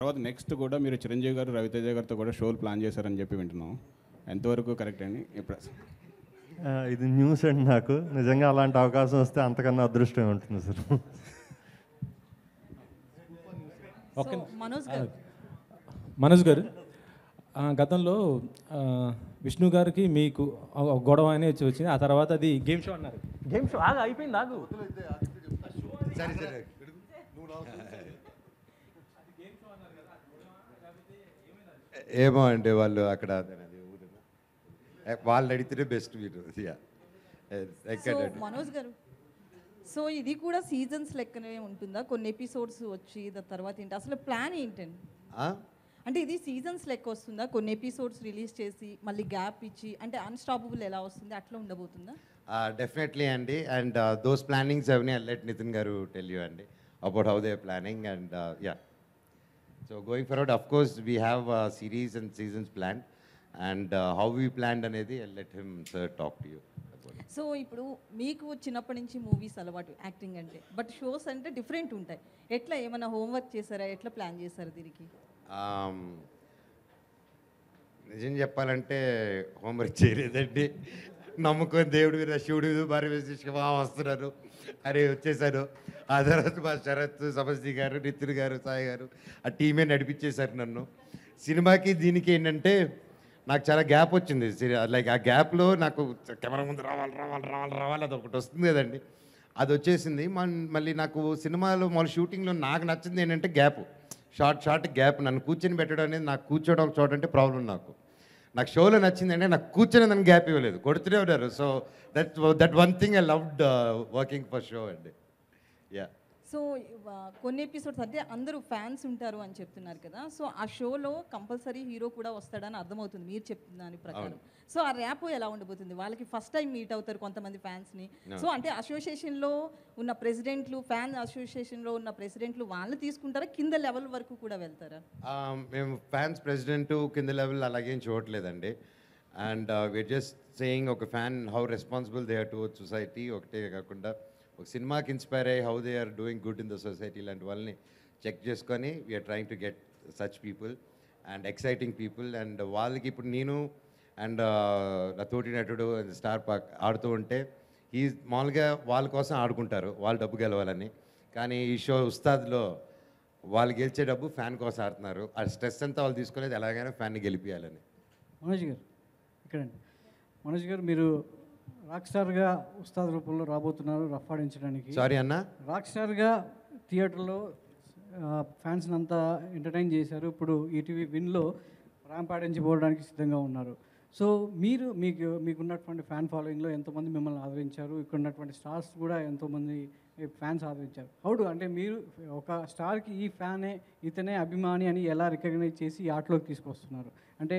తర్వాత నెక్స్ట్ కూడా మీరు చిరంజీవి గారు రవితేజ గారితో కూడా షోలు ప్లాన్ చేశారని చెప్పి వింటున్నాం. ఎంతవరకు కరెక్ట్ అండి? ఇప్పుడు ఇది న్యూస్ అండి. నాకు నిజంగా అలాంటి అవకాశం వస్తే అంతకన్నా అదృష్టం ఉంటుంది సార్. ఓకే మనోజ్ గారు, గతంలో విష్ణు గారికి మీకు గొడవ అని వచ్చింది. ఆ తర్వాత అది గేమ్ షో అన్నారు. గేమ్ షో అయిపోయింది. ఏమో అండి, వాళ్ళు అక్కడ వాళ్ళు అడిగితేనే బెస్ట్ మీరు. మనోజ్ గారు, సో ఇది కూడా సీజన్స్ లెక్కనే ఉంటుందా? కొన్ని ఎపిసోడ్స్ వచ్చి దాని తర్వాత ఏంటి అసలు ప్లాన్ ఏంటండి? అంటే ఇది సీజన్స్ లెక్క వస్తుందా? కొన్ని ఎపిసోడ్స్ రిలీజ్ చేసి మళ్ళీ గ్యాప్ ఇచ్చి అంటే అన్స్టాపబుల్ ఎలా వస్తుంది అట్లా ఉండబోతుందా? డెఫినెట్లీ అండి. అండ్ దోస్ ప్లానింగ్స్ అవన్నీ let Nitin garu tell you అండి about how they are planning. And yeah, so going forward of course we have series and seasons plan. And how we plan అనేది let him sir talk to you. So ఇప్పుడు మీకు చిన్నప్పటి నుంచి movies అలవాటు acting అంటే, but shows అంటే different ఉంటాయి. ఎట్లా ఏమైనా హోంవర్క్ చేశారా? ఎట్లా ప్లాన్ చేశారు దీనికి? నిజం చెప్పాలంటే హోంవర్క్ చేయలేదండి. నమ్ముకొని దేవుడి మీద శివుడి మీద భార్య వేసి శివ వస్తున్నారు అరే వచ్చేసారు. ఆ తర్వాత మా శరత్, సమస్తి గారు, నితిన్ గారు, సాయి గారు ఆ టీమే నడిపించేశారు నన్ను. సినిమాకి దీనికి ఏంటంటే నాకు చాలా గ్యాప్ వచ్చింది. లైక్ ఆ గ్యాప్లో నాకు కెమెరా ముందు రావాలి అది ఒకటి వస్తుంది కదండి, అది వచ్చేసింది. మళ్ళీ నాకు సినిమాలో మళ్ళీ షూటింగ్లో నాకు నచ్చింది ఏంటంటే గ్యాప్, షార్ట్ గ్యాప్. నన్ను కూర్చొని పెట్టడం అనేది, నాకు కూర్చోవడం ఒక చోట అంటే ప్రాబ్లం. నాకు షోలో నచ్చింది అంటే నాకు కూర్చొని దానికి గ్యాప్ ఇవ్వలేదు, కొడుతూనే ఉన్నారు. So that one thing I loved working for show అండి. యా. సో కొన్ని ఎపిసోడ్స్ అంటే అందరూ ఫ్యాన్స్ ఉంటారు అని చెప్తున్నారు కదా, సో ఆ షోలో కంపల్సరీ హీరో కూడా వస్తాడని అర్థమవుతుంది మీరు చెప్తున్న దాని ప్రకారం. సో ఆ ర్యాప్ ఎలా ఉండబోతుంది? వాళ్ళకి ఫస్ట్ టైం మీట్ అవుతారు కొంతమంది ఫ్యాన్స్ని. సో అంటే అసోసియేషన్లో ఉన్న ప్రెసిడెంట్లు, ఫ్యాన్ అసోసియేషన్లో ఉన్న ప్రెసిడెంట్లు వాళ్ళు తీసుకుంటారా? కింద లెవెల్ వరకు కూడా వెళ్తారా? మేము ఫ్యాన్స్ ప్రెసిడెంట్ కింద లెవెల్ అలాగేం చూడట్లేదండి. అండ్ వీఆర్ జస్ట్ సేయింగ్ ఒక fan how responsible they are towards society. ఒకటే కాకుండా ఒక సినిమాకి ఇన్స్పైర్ అయ్యి how they are doing good in the society లాంటి వాళ్ళని చెక్ చేసుకొని we are trying to get such people and exciting people. అండ్ వాళ్ళకి ఇప్పుడు నేను అండ్ నా తోటి నటుడు స్టార్ పార్క్ ఆడుతూ ఉంటే ఈ మామూలుగా వాళ్ళ కోసం ఆడుకుంటారు, వాళ్ళు డబ్బు గెలవాలని. కానీ ఈ షో ఉస్తాద్లో వాళ్ళు గెలిచే డబ్బు ఫ్యాన్ కోసం ఆడుతున్నారు. ఆ స్ట్రెస్ అంతా వాళ్ళు తీసుకునేది ఎలాగైనా ఫ్యాన్ని గెలిపించాలని. మనోజ్ గారు ఇక్కడండి. మనోజ్ గారు, మీరు రాక్ స్టార్గా ఉస్తాద్ రూపంలో రాబోతున్నారు రఫ్ ఆడించడానికి. సారీ అన్న. రాక్ స్టార్గా థియేటర్లో ఫ్యాన్స్ని అంతా ఎంటర్టైన్ చేశారు. ఇప్పుడు ఈటీవీ విన్లో ర్యాంప్ ఆడించిపోవడానికి సిద్ధంగా ఉన్నారు. సో మీకున్నటువంటి ఫ్యాన్ ఫాలోయింగ్లో ఎంతోమంది మిమ్మల్ని ఆదరించారు, ఇక్కడ ఉన్నటువంటి స్టార్స్ కూడా ఎంతోమంది ఫ్యాన్స్ ఆదరించారు. హౌడు అంటే మీరు ఒక స్టార్కి ఈ ఫ్యానే ఇతనే అభిమాని అని ఎలా రికగ్నైజ్ చేసి ఈ ఆటలోకి తీసుకొస్తున్నారు? అంటే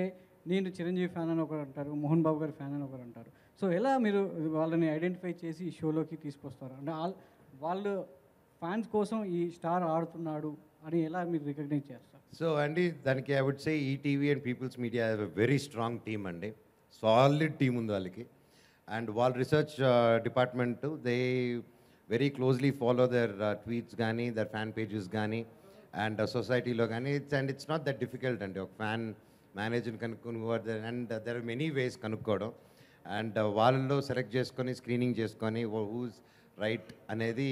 నేను చిరంజీవి ఫ్యాన్ అని ఒకరు అంటారు, మోహన్ బాబు గారి ఫ్యాన్ అని ఒకరు అంటారు. సో ఎలా మీరు వాళ్ళని ఐడెంటిఫై చేసి ఈ షోలోకి తీసుకొస్తారు? అంటే వాళ్ళు ఫ్యాన్స్ కోసం ఈ స్టార్ ఆడుతున్నాడు అని ఎలా మీరు రికగ్నైజ్ చేస్తారు? సో అండి, దానికి I would say ETV and people's media have a very strong team అండి. సాలిడ్ టీమ్ ఉంది వాళ్ళకి. అండ్ వాళ్ళ research department they very closely follow their tweets కానీ దర్ ఫ్యాన్ పేజెస్ కానీ అండ్ సొసైటీలో కానీ. ఇట్స్ నాట్ దట్ డిఫికల్ట్ అండి ఒక ఫ్యాన్ మేనేజర్ని కనుక్కోవడం. And there are many ways కనుక్కోవడం. అండ్ వాళ్ళలో సెలెక్ట్ చేసుకొని స్క్రీనింగ్ చేసుకొని హూస్ రైట్ అనేది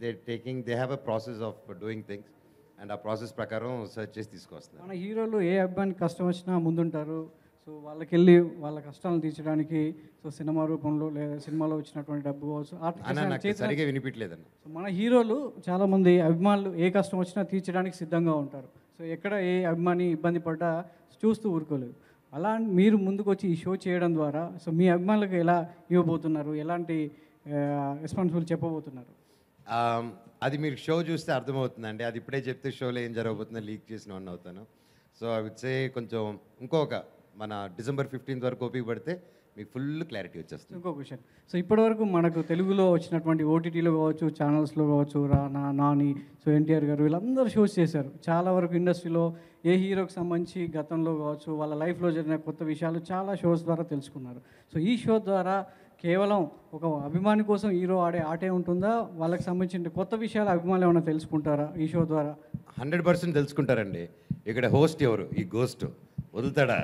they have a process of doing things. And ఆ ప్రాసెస్ ప్రకారం సెర్చ్ చేసి తీసుకొస్తున్నారు. మన హీరోలు ఏ అబ్బాయికి కష్టం వచ్చినా ముందుంటారు. సో వాళ్ళకెళ్ళి వాళ్ళ కష్టాలను తీర్చడానికి సో సినిమా రూపంలో లేదా సినిమాలో వచ్చినటువంటి డబ్బు కావచ్చు సరిగా వినిపించలేదన్న. సో మన హీరోలు చాలామంది అభిమానులు ఏ కష్టం వచ్చినా తీర్చడానికి సిద్ధంగా ఉంటారు. సో ఎక్కడ ఏ అభిమాని ఇబ్బంది పడ్డా చూస్తూ ఊరుకోలేదు. అలా మీరు ముందుకు వచ్చి ఈ షో చేయడం ద్వారా సో మీ అభిమానులకు ఎలా ఇవ్వబోతున్నారు, ఎలాంటి రెస్పాన్సిబుల్ చెప్పబోతున్నారు? అది మీరు షో చూస్తే అర్థమవుతుందండి. అది ఇప్పుడే చెప్తే షోలో ఏం జరగబోతుందో లీక్ చేసిన వాడిని అవుతాను. సో ఐ వుడ్ సే కొంచెం ఇంకొక మన December 15th వరకు ఓపిక పడితే మీకు ఫుల్ క్లారిటీ వచ్చేస్తుంది. ఇంకో క్వశ్చన్. సో ఇప్పటివరకు మనకు తెలుగులో వచ్చినటువంటి ఓటీటీలో కావచ్చు, ఛానల్స్లో కావచ్చు, రానా, నాని, సో ఎన్టీఆర్ గారు వీళ్ళందరూ షోస్ చేశారు. చాలా వరకు ఇండస్ట్రీలో ఏ హీరోకి సంబంధించి గతంలో కావచ్చు వాళ్ళ లైఫ్లో జరిగిన కొత్త విషయాలు చాలా షోస్ ద్వారా తెలుసుకున్నారు. సో ఈ షో ద్వారా కేవలం ఒక అభిమాని కోసం హీరో ఆడే ఆటే ఉంటుందా? వాళ్ళకి సంబంధించిన కొత్త విషయాలు అభిమానులు ఏమైనా తెలుసుకుంటారా ఈ షో ద్వారా? 100% తెలుసుకుంటారండి. ఇక్కడ హోస్ట్ ఎవరు? ఈ గోస్ట్ వదులుతాడా?